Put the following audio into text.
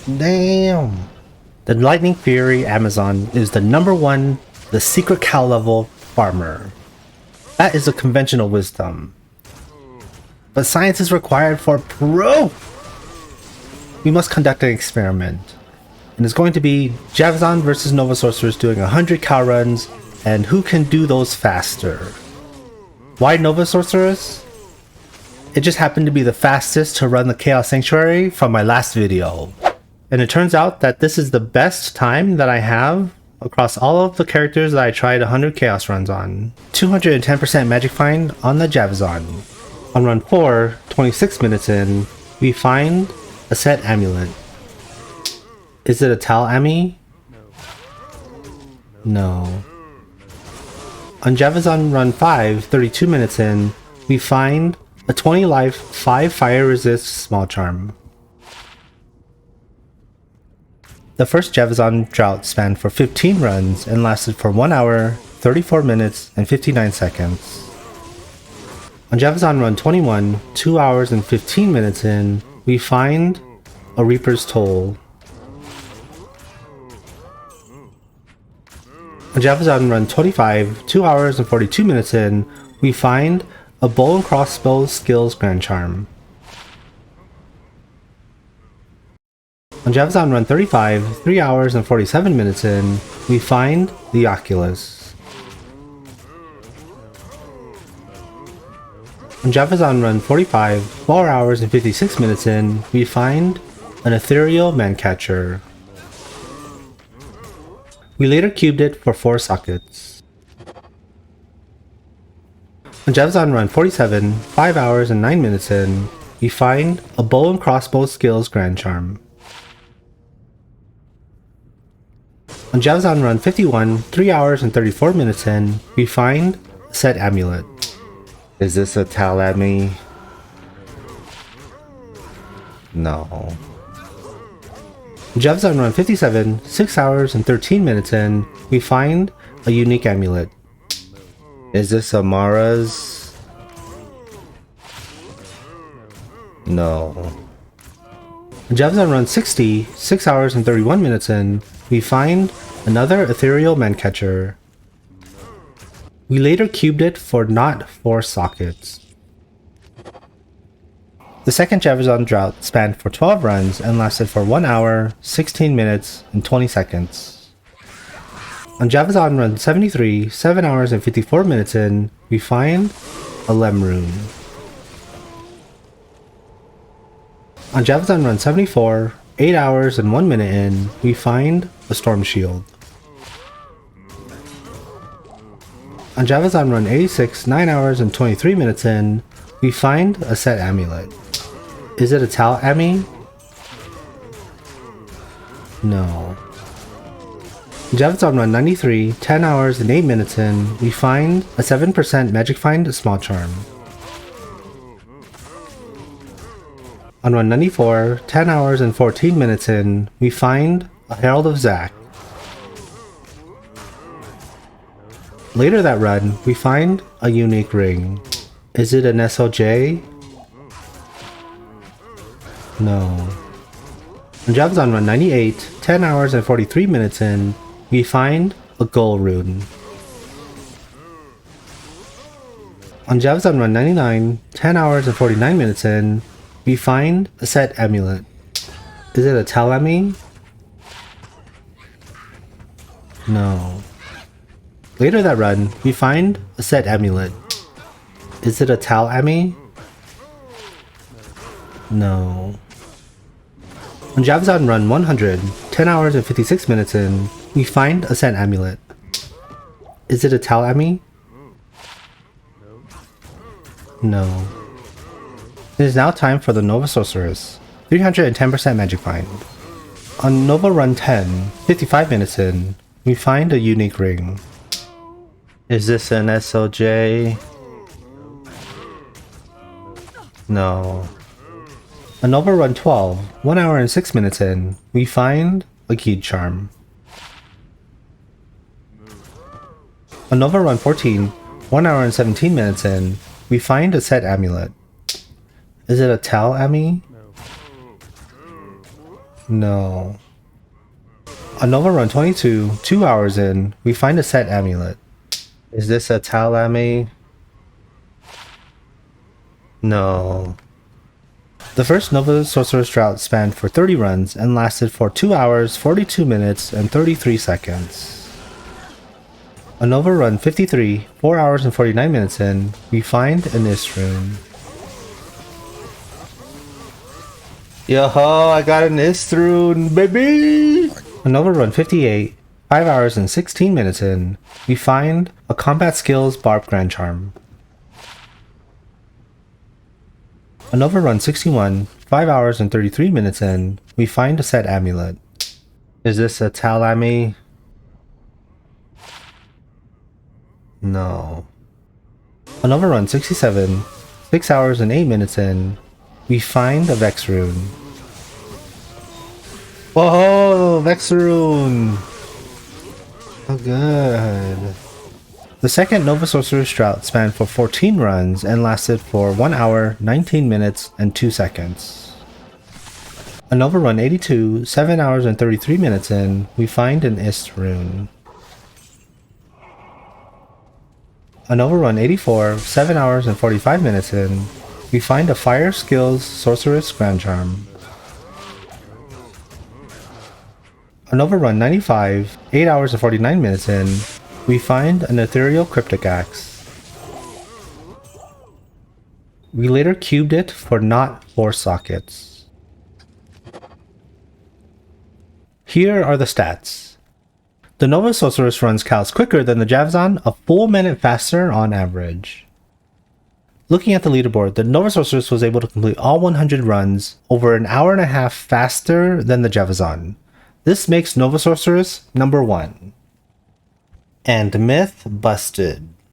Damn. The Lightning Fury Amazon is the #1, the secret cow level farmer. That is a conventional wisdom. But science is required for proof! We must conduct an experiment. And it's going to be Javazon versus Nova Sorcerers doing 100 cow runs, and who can do those faster. Why Nova Sorcerers? It just happened to be the fastest to run the Chaos Sanctuary from my last video. And it turns out that this is the best time that I have across all of the characters that I tried 100 Chaos runs on. 210% Magic Find on the Javazon. On run 4, 26 minutes in, we find a set amulet. Is it a Tal Ami? No. On Javazon run 5, 32 minutes in, we find a 20 life, 5 fire resist small charm. The first Javazon drought spanned for 15 runs and lasted for 1 hour, 34 minutes, and 59 seconds. On Javazon run 21, 2 hours and 15 minutes in, we find a Reaper's Toll. On Javazon run 25, 2 hours and 42 minutes in, we find a Bow and Crossbow Skills Grand Charm. On Javazon run 35, 3 hours and 47 minutes in, we find the Oculus. On Javazon run 45, 4 hours and 56 minutes in, we find an Ethereal Mancatcher. We later cubed it for 4 sockets. On Javazon run 47, 5 hours and 9 minutes in, we find a Bow and Crossbow Skills Grand Charm. On Javazon run 51, 3 hours and 34 minutes in, we find a set amulet. Is this a Tal Ami? No. On Javazon run 57, 6 hours and 13 minutes in, we find a unique amulet. Is this a Mara's? No. On Javazon run 60, 6 hours and 31 minutes in, we find another Ethereal Mancatcher. We later cubed it for not 4 sockets. The second Javazon drought spanned for 12 runs and lasted for 1 hour, 16 minutes, and 20 seconds. On Javazon run 73, 7 hours and 54 minutes in, we find a Lem Rune. On Javazon run 74, 8 hours and 1 minute in, we find a Storm Shield. On Javazon run 86, 9 hours and 23 minutes in, we find a set amulet. Is it a Tal Ami? No. On Javazon run 93, 10 hours and 8 minutes in, we find a 7% Magic Find small charm. On run 94, 10 hours and 14 minutes in, we find a Herald of Zac. Later that run, we find a unique ring. Is it an SOJ? No. On Javazon run 98, 10 hours and 43 minutes in, we find a Gold Rune. On Javazon run 99, 10 hours and 49 minutes in, we find a set amulet. Is it a Tal Ami? No. Later that run, we find a set amulet. Is it a Tal Ami? No. On Javazon run 100, 10 hours and 56 minutes in, we find a set amulet. Is it a Tal Ami? No. It is now time for the Nova Sorceress. 310% Magic Find. On Nova run 10, 55 minutes in, we find a unique ring. Is this an SOJ? No. On Nova run 12, 1 hour and 6 minutes in, we find a Keyed Charm. On Nova run 14, 1 hour and 17 minutes in, we find a set amulet. Is it a Tal Ami? No. On Nova Run 22, 2 hours in, we find a set amulet. Is this a Talame? No. The first Nova Sorceress drought spanned for 30 runs and lasted for 2 hours, 42 minutes, and 33 seconds. On Nova Run 53, 4 hours and 49 minutes in, we find an Ist rune. Yo-ho, I got an Ist rune, baby! On Nova Run 58, 5 hours and 16 minutes in, we find a Combat Skills Barb Grand Charm. On Nova Run 61, 5 hours and 33 minutes in, we find a set amulet. Is this a Talame? No. On Nova Run 67, 6 hours and 8 minutes in, we find a Vex rune. Whoa, Vex rune! Oh, good. The second Nova Sorceress drought spanned for 14 runs and lasted for 1 hour, 19 minutes, and 2 seconds. On Nova Run 82, 7 hours and 33 minutes in, we find an Ist rune. On Nova Run 84, 7 hours and 45 minutes in, we find a Fire Skills Sorceress Grand Charm. On Nova Run 95, 8 hours and 49 minutes in, we find an Ethereal Cryptic Axe. We later cubed it for not 4 sockets. Here are the stats. The Nova Sorceress runs cows quicker than the Javazon, a full minute faster on average. Looking at the leaderboard, the Nova Sorceress was able to complete all 100 runs over an hour and a half faster than the Javazon. This makes Nova Sorceress number 1. And myth busted.